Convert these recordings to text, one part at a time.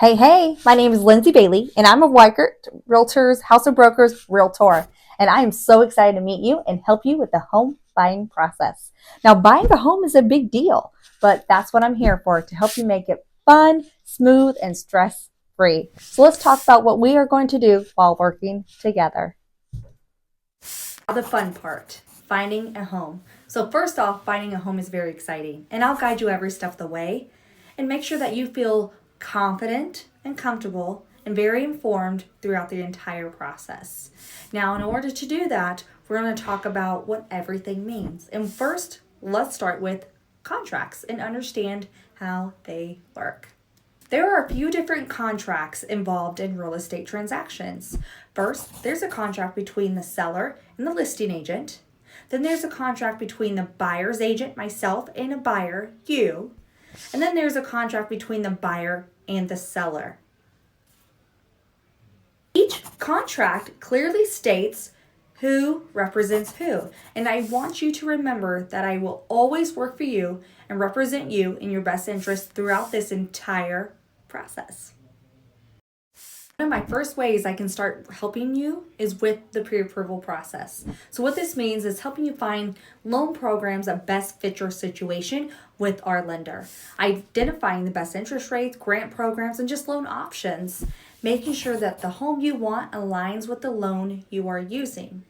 Hey, my name is Lindsay Bailey, and I'm a Weikert Realtors, House of Brokers Realtor. And I am so excited to meet you and help you with the home buying process. Now, buying a home is a big deal, but that's what I'm here for, to help you make it fun, smooth, and stress free. So let's talk about what we are going to do while working together. Now, the fun part, finding a home. So first off, finding a home is very exciting, and I'll guide you every step of the way and make sure that you feel confident and comfortable and very informed throughout the entire process. Now, in order to do that, we're going to talk about what everything means. And first, let's start with contracts and understand how they work. There are a few different contracts involved in real estate transactions. First, there's a contract between the seller and the listing agent. Then there's a contract between the buyer's agent, myself, and a buyer, you. And then there's a contract between the buyer and the seller. Each contract clearly states who represents who. And I want you to remember that I will always work for you and represent you in your best interest throughout this entire process. One of my first ways I can start helping you is with the pre-approval process. So what this means is helping you find loan programs that best fit your situation with our lender. Identifying the best interest rates, grant programs, and just loan options. Making sure that the home you want aligns with the loan you are using.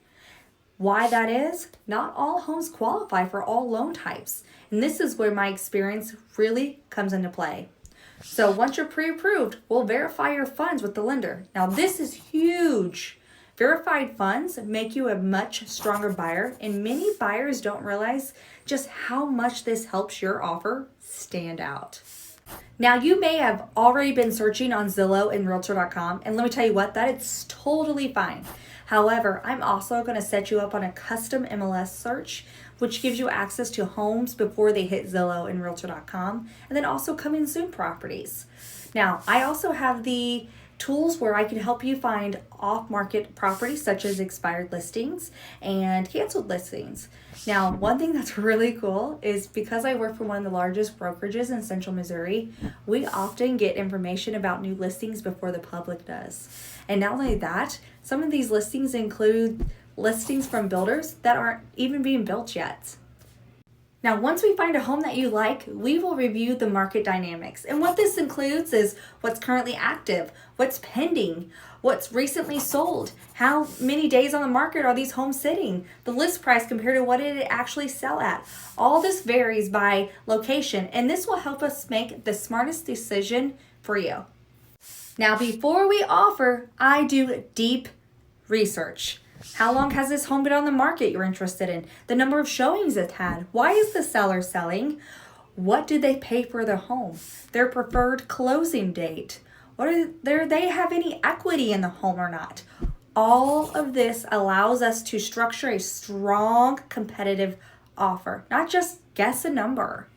Why that is, not all homes qualify for all loan types. And this is where my experience really comes into play. So once you're pre-approved, we'll verify your funds with the lender. Now this is huge. Verified funds make you a much stronger buyer, and many buyers don't realize just how much this helps your offer stand out. Now you may have already been searching on Zillow and Realtor.com, and let me tell you what, that is totally fine. However, I'm also going to set you up on a custom MLS search, which gives you access to homes before they hit Zillow and Realtor.com, and then also coming soon properties. Now, I also have the tools where I can help you find off-market properties such as expired listings and canceled listings. Now, one thing that's really cool is because I work for one of the largest brokerages in Central Missouri, we often get information about new listings before the public does. And not only that, some of these listings include listings from builders that aren't even being built yet. Now, once we find a home that you like, we will review the market dynamics. And what this includes is what's currently active, what's pending, what's recently sold, how many days on the market are these homes sitting, the list price compared to what it actually sell at. All this varies by location, and this will help us make the smartest decision for you. Now, before we offer, I do deep research. How long has this home been on the market you're interested in? The number of showings it had. Why is the seller selling? What did they pay for the home? Their preferred closing date. Do they have any equity in the home or not? All of this allows us to structure a strong competitive offer, not just guess a number.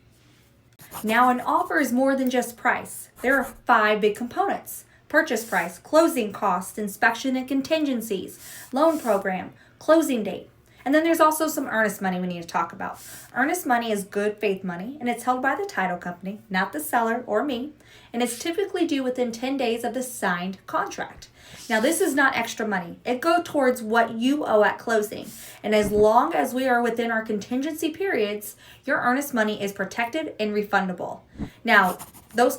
Now, an offer is more than just price. There are 5 big components: purchase price, closing costs, inspection and contingencies, loan program, closing date. And then there's also some earnest money we need to talk about. Earnest money is good faith money, and it's held by the title company, not the seller or me, and it's typically due within 10 days of the signed contract. Now, this is not extra money. It goes towards what you owe at closing. And as long as we are within our contingency periods, your earnest money is protected and refundable. Now, those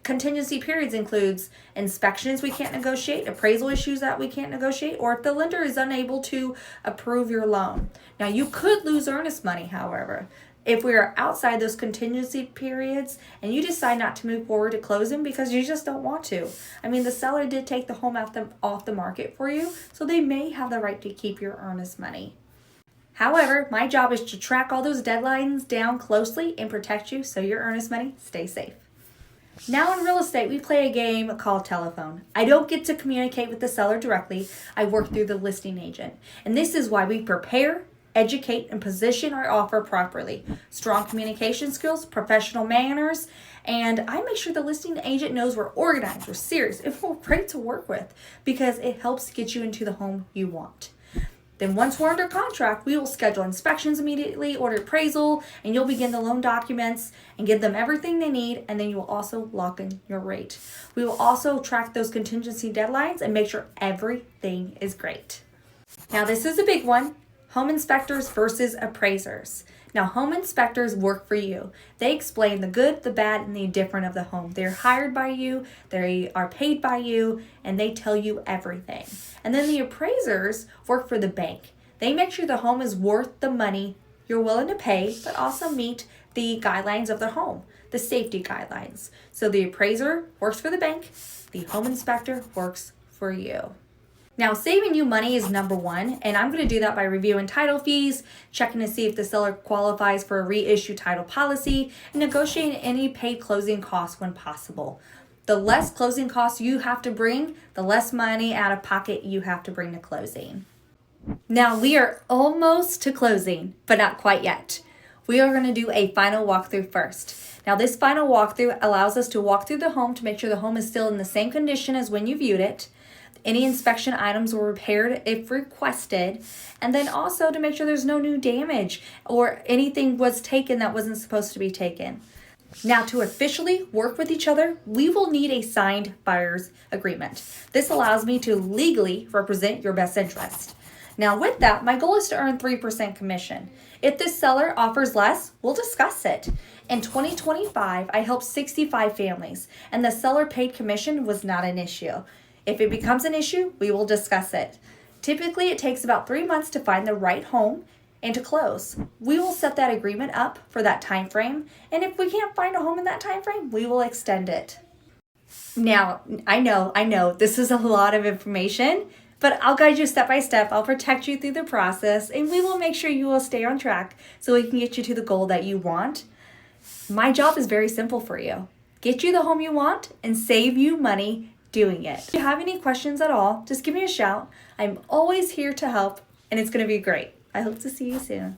contingency periods includes inspections we can't negotiate, appraisal issues that we can't negotiate, or if the lender is unable to approve your loan. Now, you could lose earnest money, however. If we are outside those contingency periods and you decide not to move forward to closing because you just don't want to. I mean, the seller did take the home off the market for you, so they may have the right to keep your earnest money. However, my job is to track all those deadlines down closely and protect you so your earnest money stays safe. Now in real estate, we play a game called telephone. I don't get to communicate with the seller directly. I work through the listing agent. And this is why we prepare, educate, and position our offer properly. Strong communication skills, professional manners, and I make sure the listing agent knows we're organized, we're serious, and we're great to work with because it helps get you into the home you want. Then once we're under contract, we will schedule inspections immediately, order appraisal, and you'll begin the loan documents and give them everything they need, and then you will also lock in your rate. We will also track those contingency deadlines and make sure everything is great. Now this is a big one, home inspectors versus appraisers. Now, home inspectors work for you. They explain the good, the bad, and the indifferent of the home. They're hired by you, they are paid by you, and they tell you everything. And then the appraisers work for the bank. They make sure the home is worth the money you're willing to pay, but also meet the guidelines of the home, the safety guidelines. So the appraiser works for the bank, the home inspector works for you. Now, saving you money is number one, and I'm going to do that by reviewing title fees, checking to see if the seller qualifies for a reissue title policy, and negotiating any paid closing costs when possible. The less closing costs you have to bring, the less money out of pocket you have to bring to closing. Now, we are almost to closing, but not quite yet. We are going to do a final walkthrough first. Now, this final walkthrough allows us to walk through the home to make sure the home is still in the same condition as when you viewed it. Any inspection items were repaired if requested, and then also to make sure there's no new damage or anything was taken that wasn't supposed to be taken. Now, to officially work with each other, we will need a signed buyer's agreement. This allows me to legally represent your best interest. Now, with that, my goal is to earn 3% commission. If the seller offers less, we'll discuss it. In 2025, I helped 65 families, and the seller paid commission was not an issue. If it becomes an issue, we will discuss it. Typically, it takes about 3 months to find the right home and to close. We will set that agreement up for that time frame, and if we can't find a home in that time frame, we will extend it. Now, I know, this is a lot of information, but I'll guide you step by step. I'll protect you through the process, and we will make sure you will stay on track so we can get you to the goal that you want. My job is very simple for you. Get you the home you want and save you money doing it. If you have any questions at all, just give me a shout. I'm always here to help, and it's going to be great. I hope to see you soon.